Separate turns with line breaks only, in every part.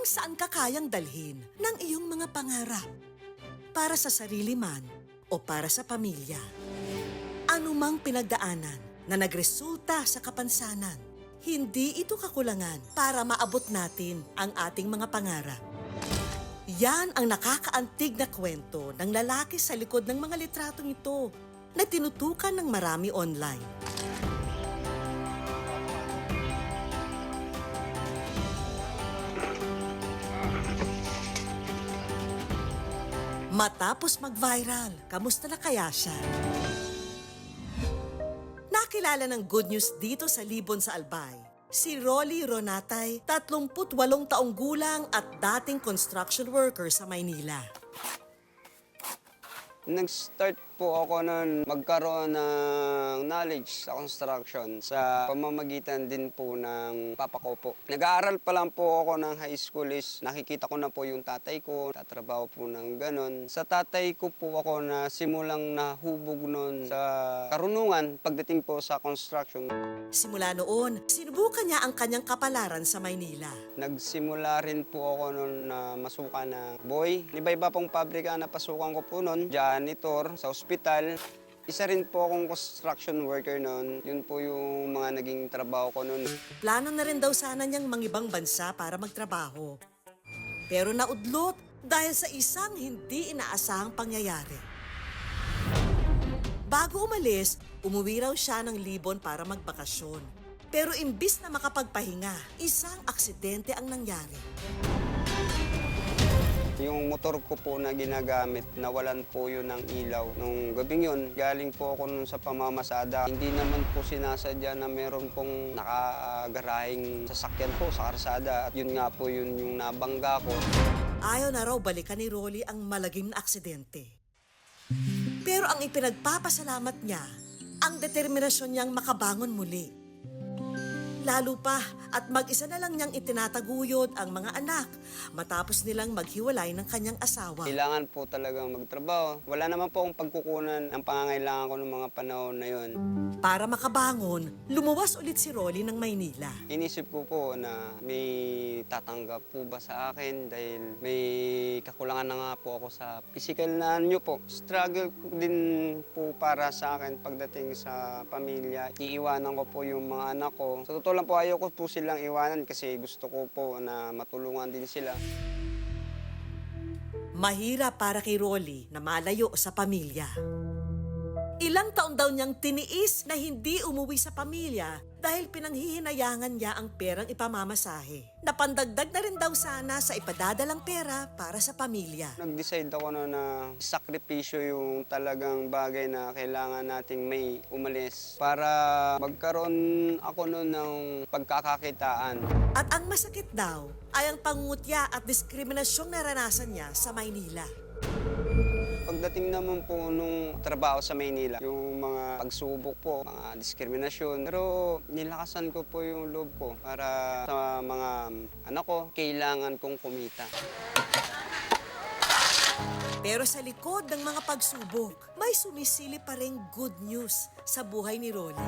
Hanggang saan ka kayang dalhin ng iyong mga pangarap? Para sa sarili man o para sa pamilya. Anumang pinagdaanan na nagresulta sa kapansanan, hindi ito kakulangan para maabot natin ang ating mga pangarap. Yan ang nakakaantig na kwento ng lalaki sa likod ng mga litratong ito na tinutukan ng marami online. Matapos mag-viral, kamusta na kaya siya? Nakilala ng good news dito sa Libon sa Albay. Si Rolly Ronatay, 38 taong gulang at dating construction worker sa Maynila.
Nag-start po ako noon magkaroon ng knowledge sa construction sa pamamagitan din po ng papa ko po. Nag-aaral pa lang po ako ng high school is nakikita ko na po yung tatay ko, tatrabaho po ng ganon. Sa tatay ko po ako na simulang nahubog noon sa karunungan pagdating po sa construction.
Simula noon, sinubukan niya ang kanyang kapalaran sa Maynila.
Nagsimula rin po ako noon na masukan ng boy. Iba-iba pong pabrika na pasukan ko po noon. Janitor sa ospital. Isa rin po akong construction worker noon. Yun po yung mga naging trabaho ko noon.
Plano na rin daw sana niyang mangibang bansa para magtrabaho. Pero naudlot dahil sa isang hindi inaasahang pangyayari. Bago umalis, umuwi raw siya ng Libon para magbakasyon. Pero imbis na makapagpahinga, isang aksidente ang nangyari.
Yung motor ko po na ginagamit, nawalan po yun ng ilaw. Nung gabing yun, galing po ako nun sa pamamasada. Hindi naman po sinasadya na meron pong nakagarahing sasakyan po sa karsada. At yun nga po yun yung nabangga ko.
Ayaw na raw balikan ni Rolly ang malagim na aksidente. Pero ang ipinagpapasalamat niya, ang determinasyon niyang makabangon muli. Lalo pa at mag-isa na lang niyang itinataguyod ang mga anak matapos nilang maghiwalay ng kanyang asawa.
Kailangan po talagang magtrabaho. Wala naman po akong pagkukunan ng pangangailangan ko ng mga panahon na yun.
Para makabangon, lumuwas ulit si Rolly ng Maynila.
Inisip ko po na may tatanggap po ba sa akin dahil may kakulangan na nga po ako sa physical na po. Struggle din po para sa akin pagdating sa pamilya. Iiwanan ko po yung mga anak ko. Sa totoo lang po, ayaw ko po silang iwanan kasi gusto ko po na matulungan din sila.
Mahirap para kay Rolly na malayo sa pamilya. Ilang taon daw niyang tiniis na hindi umuwi sa pamilya dahil pinanghihinayangan niya ang perang ipamamasahe. Napandagdag na rin daw sana sa ipadadalang pera para sa pamilya.
Nag-decide ako na sakripisyo yung talagang bagay na kailangan nating may umalis para magkaroon ako noon ng pagkakakitaan.
At ang masakit daw ay ang pangungutya at diskriminasyong naranasan niya sa Maynila.
Pagdating naman po nung trabaho sa Maynila, yung mga pagsubok po, mga diskriminasyon. Pero nilakasan ko po yung loob ko para sa mga anak ko, kailangan kong kumita.
Pero sa likod ng mga pagsubok, may sumisili pa ring good news sa buhay ni Rolly.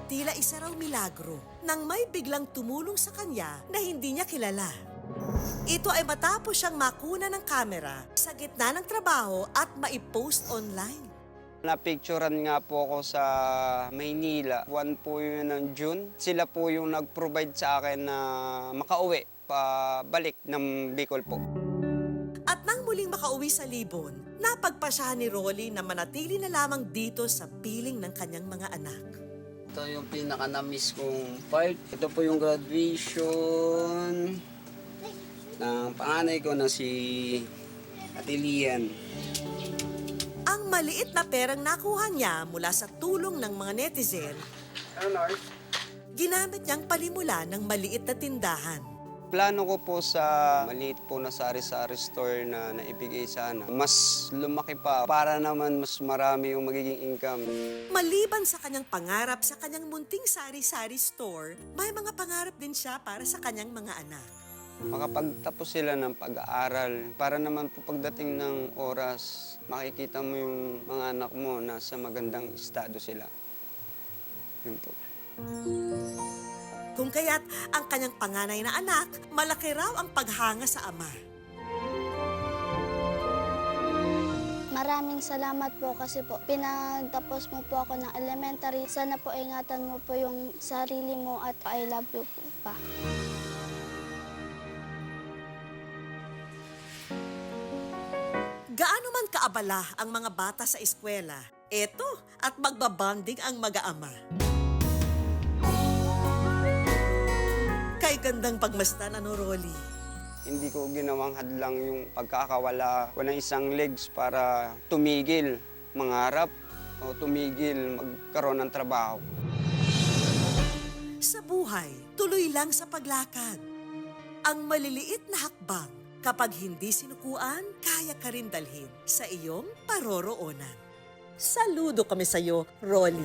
Tila isa raw milagro nang may biglang tumulong sa kanya na hindi niya kilala. Ito ay matapos siyang makuna ng kamera sa gitna ng trabaho at maipost online.
Napicturan nga po ako sa Maynila. Buwan po yun ng June. Sila po yung nag-provide sa akin na makauwi pabalik ng Bicol po.
At nang muling makauwi sa Libon, napagpasyahan ni Rolly na manatili na lamang dito sa piling ng kanyang mga anak.
Ito yung pinaka-na-miss kong part. Ito po yung graduation ng panganay ko na si Ate Lian.
Ang maliit na perang nakuha niya mula sa tulong ng mga netizen, ginamit niyang palimula ng maliit na tindahan.
Plano ko po sa maliit po na sari-sari store na naibigay sana. Mas lumaki pa para naman mas marami yung magiging income.
Maliban sa kanyang pangarap sa kanyang munting sari-sari store, may mga pangarap din siya para sa kanyang mga anak.
Makapagtapos sila ng pag-aaral para naman po pagdating ng oras, makikita mo yung mga anak mo na sa magandang estado sila. Yun po.
Kung kaya't ang kanyang panganay na anak, malaki raw ang paghanga sa ama.
Maraming salamat po kasi po pinagtapos mo po ako ng elementary. Sana po ingatan mo po yung sarili mo at I love you po pa.
Gaano man kaabala ang mga bata sa eskwela, eto at magbabanding ang mag-aama. Kay gandang pagmasdan, ano, Rolly?
Hindi ko ginawang hadlang yung pagkakawala ko ng isang legs para tumigil mangarap o tumigil magkaroon ng trabaho.
Sa buhay, tuloy lang sa paglakad. Ang maliliit na hakbang, kapag hindi sinukuan, kaya ka rin dalhin sa iyong paroroonan. Saludo kami sa iyo, Rolly.